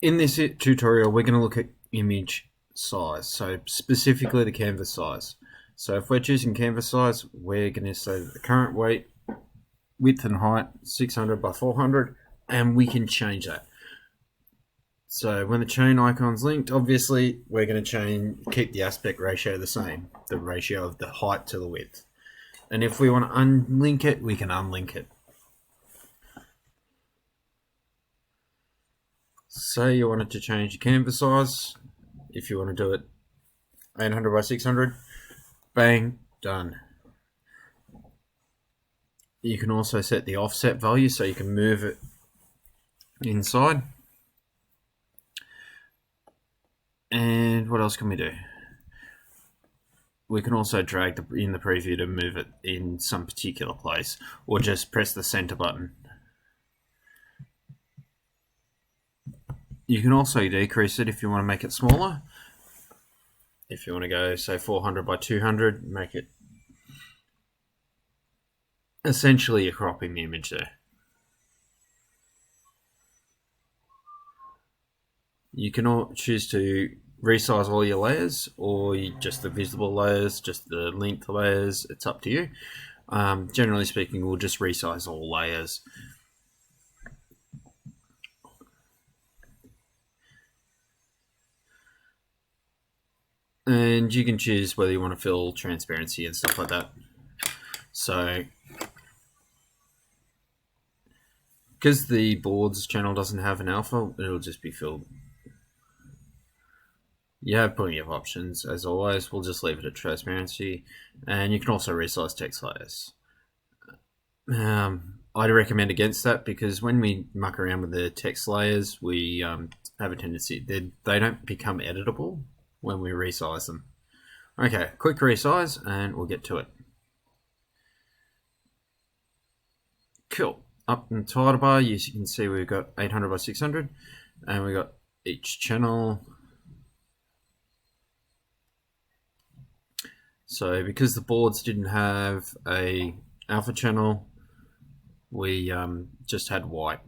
In this tutorial, we're going to look at image size, so specifically the canvas size. So if we're choosing canvas size, we're going to say the current weight, width and height 600 by 400, and we can change that. So when the chain icon's linked, obviously we're going to keep the aspect ratio the same, the ratio of the height to the width. And if we want to unlink it, we can unlink it. Say you wanted to change the canvas size. If you want to do it 800 by 600, bang, done. You can also set the offset value so you can move it inside. And what else can we do? We can also drag in the preview to move it in some particular place, or just press the center button. You can also decrease it if you want to make it smaller. If you want to go, say, 400 by 200, make it essentially you're cropping the image there. You can choose to resize all your layers, or just the visible layers, just the length layers. It's up to you. Generally speaking, we'll just resize all layers. And you can choose whether you want to fill transparency and stuff like that. So because the boards channel doesn't have an alpha, it'll just be filled. You have plenty of options. As always, we'll just leave it at transparency, and you can also resize text layers. I'd recommend against that, because when we muck around with the text layers, we have a tendency they don't become editable when we resize them. Okay, quick resize and we'll get to it. Cool. Up in the title bar, you can see we've got 800 by 600, and we've got each channel. So because the boards didn't have a alpha channel, we just had white.